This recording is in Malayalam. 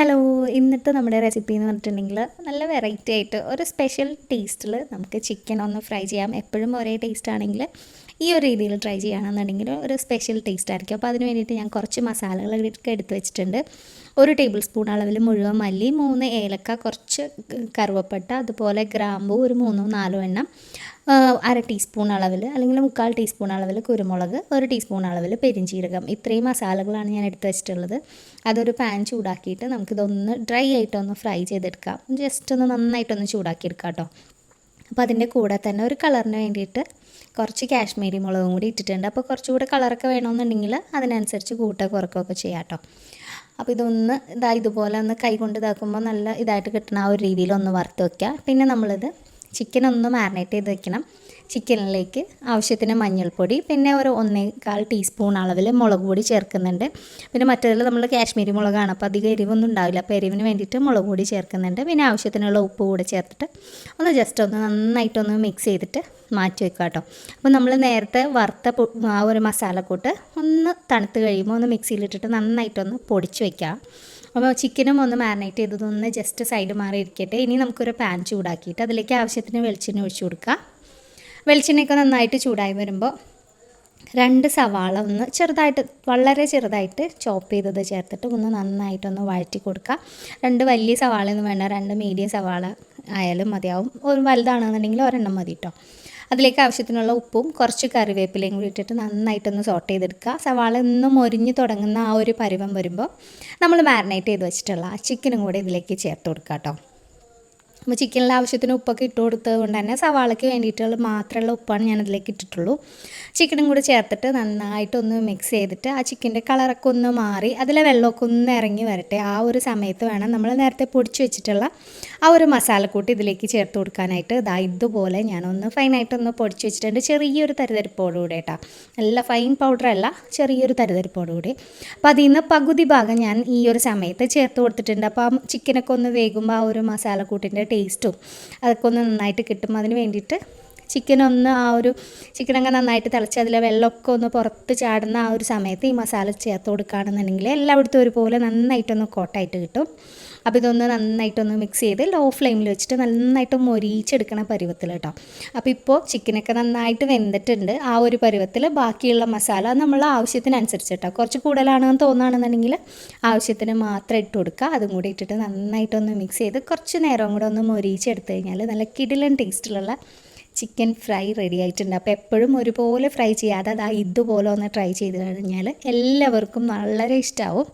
ഹലോ, ഇന്നത്തെ നമ്മുടെ റെസിപ്പി എന്ന് പറഞ്ഞിട്ടുണ്ടെങ്കിൽ നല്ല വെറൈറ്റി ആയിട്ട് ഒരു സ്പെഷ്യൽ ടേസ്റ്റിൽ നമുക്ക് ചിക്കൻ ഒന്ന് ഫ്രൈ ചെയ്യാം. എപ്പോഴും ഒരേ ടേസ്റ്റ് ആണെങ്കിൽ ഈ ഒരു രീതിയിൽ ട്രൈ ചെയ്യുകയാണെന്നുണ്ടെങ്കിൽ ഒരു സ്പെഷ്യൽ ടേസ്റ്റ് ആയിരിക്കും. അപ്പോൾ അതിന് വേണ്ടിയിട്ട് ഞാൻ കുറച്ച് മസാലകളൊക്കെ എടുത്ത് വെച്ചിട്ടുണ്ട്. 1 ടേബിൾ സ്പൂൺ അളവിൽ മുഴുവൻ മല്ലി, 3 ഏലക്ക, കുറച്ച് കറുവപ്പട്ട, അതുപോലെ ഗ്രാമ്പൂ ഒരു 3-4 എണ്ണം, 1/2 ടീസ്പൂൺ അളവിൽ അല്ലെങ്കിൽ 3/4 ടീസ്പൂൺ അളവിൽ കുരുമുളക്, 1 ടീസ്പൂൺ അളവിൽ പെരിഞ്ചീരകം. ഇത്രയും മസാലകളാണ് ഞാൻ എടുത്ത് വെച്ചിട്ടുള്ളത്. അതൊരു പാൻ ചൂടാക്കിയിട്ട് നമുക്കിതൊന്ന് ഡ്രൈ ആയിട്ടൊന്ന് ഫ്രൈ ചെയ്തെടുക്കാം. ജസ്റ്റ് ഒന്ന് നന്നായിട്ടൊന്ന് ചൂടാക്കിയെടുക്കാം കേട്ടോ. അപ്പോൾ അതിൻ്റെ കൂടെ തന്നെ ഒരു കളറിന് വേണ്ടിയിട്ട് കുറച്ച് കാശ്മീരി മുളകും കൂടി ഇട്ടിട്ടുണ്ട്. അപ്പോൾ കുറച്ചുകൂടെ കളറൊക്കെ വേണമെന്നുണ്ടെങ്കിൽ അതിനനുസരിച്ച് കുറക്കുകയൊക്കെ ചെയ്യാം കേട്ടോ. അപ്പോൾ ഇതൊന്ന് ഇതുപോലെ ഒന്ന് കൈ കൊണ്ട് ഇതാക്കുമ്പോൾ നല്ല ഇതായിട്ട് കിട്ടുന്ന ആ ഒരു രീതിയിൽ ഒന്ന് വറുത്ത് വയ്ക്കുക. പിന്നെ നമ്മളിത് ചിക്കൻ ഒന്ന് മാരിനേറ്റ് ചെയ്ത് വെക്കണം. ചിക്കനിലേക്ക് ആവശ്യത്തിന് മഞ്ഞൾപ്പൊടി, പിന്നെ ഒരു 1/4 ടീസ്പൂൺ അളവിൽ മുളക് പൊടി ചേർക്കുന്നുണ്ട്. പിന്നെ മറ്റേതിൽ നമ്മൾ കാശ്മീരി മുളകാണ്, അപ്പോൾ അധികം എരിവൊന്നും ഉണ്ടാവില്ല. അപ്പോൾ എരിവിന് വേണ്ടിയിട്ട് മുളക് പൊടി ചേർക്കുന്നുണ്ട്. പിന്നെ ആവശ്യത്തിനുള്ള ഉപ്പ് കൂടെ ചേർത്തിട്ട് ഒന്ന് ജസ്റ്റ് ഒന്ന് നന്നായിട്ടൊന്ന് മിക്സ് ചെയ്തിട്ട് മാറ്റി വെക്കുക കേട്ടോ. അപ്പോൾ നമ്മൾ നേരത്തെ വറുത്ത ആ ഒരു മസാലക്കൂട്ട് ഒന്ന് തണുത്ത് കഴിയുമ്പോൾ ഒന്ന് മിക്സിയിലിട്ടിട്ട് നന്നായിട്ടൊന്ന് പൊടിച്ച് വയ്ക്കുക. അപ്പോൾ ചിക്കനും ഒന്ന് മാരിനേറ്റ് ചെയ്തതൊന്ന് ജസ്റ്റ് സൈഡ് മാറി ഇരിക്കട്ടെ. ഇനി നമുക്കൊരു പാൻ ചൂടാക്കിയിട്ട് അതിലേക്ക് ആവശ്യത്തിന് വെളിച്ചെണ്ണ ഒഴിച്ചു കൊടുക്കുക. വെളിച്ചെണ്ണയൊക്കെ നന്നായിട്ട് ചൂടായി വരുമ്പോൾ 2 സവാള ഒന്ന് ചെറുതായിട്ട്, വളരെ ചെറുതായിട്ട് ചോപ്പ് ചെയ്തത് ചേർത്തിട്ട് ഒന്ന് നന്നായിട്ടൊന്ന് വഴറ്റി കൊടുക്കുക. 2 വലിയ സവാളയൊന്നും വേണ്ട, 2 മീഡിയം സവാള ആയാലും മതിയാവും. ഒരു വലുതാണെന്നുണ്ടെങ്കിൽ ഒരെണ്ണം മതി കേട്ടോ. അതിലേക്ക് ആവശ്യത്തിനുള്ള ഉപ്പും കുറച്ച് കറിവേപ്പിലയും കൂടി ഇട്ടിട്ട് നന്നായിട്ടൊന്ന് സോട്ട് ചെയ്തെടുക്കുക. സവാള ഒന്ന് മൊരിഞ്ഞ് തുടങ്ങുന്ന ആ ഒരു പരുവം വരുമ്പോൾ നമ്മൾ മാരിനേറ്റ് ചെയ്ത് വെച്ചിട്ടുള്ള ആ ചിക്കനും കൂടി ഇതിലേക്ക് ചേർത്ത് കൊടുക്കുക കേട്ടോ. അപ്പോൾ ചിക്കനിൽ ആവശ്യത്തിന് ഉപ്പൊക്കെ ഇട്ട് കൊടുത്തത് കൊണ്ട് തന്നെ സവാളയ്ക്ക് വേണ്ടിയിട്ടുള്ള മാത്രമുള്ള ഉപ്പാണ് ഞാനതിലേക്ക് ഇട്ടിട്ടുള്ളൂ. ചിക്കനും കൂടി ചേർത്തിട്ട് നന്നായിട്ടൊന്ന് മിക്സ് ചെയ്തിട്ട് ആ ചിക്കൻ്റെ കളറൊക്കെ ഒന്ന് മാറി അതിലെ വെള്ളമൊക്കെ ഒന്ന് ഇറങ്ങി വരട്ടെ. ആ ഒരു സമയത്ത് വേണം നമ്മൾ നേരത്തെ പൊടിച്ച് വെച്ചിട്ടുള്ള ആ ഒരു മസാലക്കൂട്ട് ഇതിലേക്ക് ചേർത്ത് കൊടുക്കാനായിട്ട്. ഇതുപോലെ ഞാനൊന്ന് ഫൈനായിട്ടൊന്ന് പൊടിച്ച് വെച്ചിട്ടുണ്ട്. ചെറിയൊരു തരിതരിപ്പോടുകൂടെ കേട്ടോ, നല്ല ഫൈൻ പൗഡറല്ല, ചെറിയൊരു തരിതരിപ്പോടുകൂടി. അപ്പോൾ അതിൽ നിന്ന് പകുതി ഭാഗം ഞാൻ ഈ ഒരു സമയത്ത് ചേർത്ത് കൊടുത്തിട്ടുണ്ട്. അപ്പോൾ ആ ചിക്കനൊക്കെ ഒന്ന് വേകുമ്പോൾ ആ ഒരു മസാലക്കൂട്ടിൻ്റെ ടേസ്റ്റും അതൊക്കെ ഒന്ന് നന്നായിട്ട് കിട്ടും. അതിന് വേണ്ടിയിട്ട് ചിക്കനൊന്ന് ചിക്കനൊക്കെ നന്നായിട്ട് തിളച്ച് അതിലെ വെള്ളമൊക്കെ ഒന്ന് പുറത്ത് ചാടുന്ന ആ ഒരു സമയത്ത് ഈ മസാല ചേർത്ത് കൊടുക്കുകയാണെന്നുണ്ടെങ്കിൽ എല്ലായിടത്തും ഒരുപോലെ നന്നായിട്ടൊന്ന് കോട്ടായിട്ട് കിട്ടും. അപ്പോൾ ഇതൊന്ന് നന്നായിട്ടൊന്ന് മിക്സ് ചെയ്ത് ലോ ഫ്ലെയിമിൽ വെച്ചിട്ട് നന്നായിട്ട് മൊരിച്ചെടുക്കണ പരുവത്തിൽ കേട്ടോ. അപ്പോൾ ഇപ്പോൾ ചിക്കനൊക്കെ നന്നായിട്ട് വെന്തിട്ടുണ്ട്. ആ ഒരു പരുവത്തിൽ ബാക്കിയുള്ള മസാല നമ്മൾ ആവശ്യത്തിനനുസരിച്ച് കേട്ടോ, കുറച്ച് കൂടുതലാണെന്ന് തോന്നുകയാണെന്നുണ്ടെങ്കിൽ ആവശ്യത്തിന് മാത്രം ഇട്ട് കൊടുക്കുക. അതും കൂടി ഇട്ടിട്ട് നന്നായിട്ടൊന്ന് മിക്സ് ചെയ്ത് കുറച്ച് നേരം കൂടെ ഒന്ന് മൊരിച്ചെടുത്ത് കഴിഞ്ഞാൽ നല്ല കിടിലൻ ടേസ്റ്റിലുള്ള ചിക്കൻ ഫ്രൈ റെഡി ആയിട്ടുണ്ട്. അപ്പോൾ എപ്പോഴും ഒരുപോലെ ഫ്രൈ ചെയ്യാതെ ഇതുപോലെ ഒന്ന് ട്രൈ ചെയ്ത് കഴിഞ്ഞാൽ എല്ലാവർക്കും വളരെ ഇഷ്ടമാവും.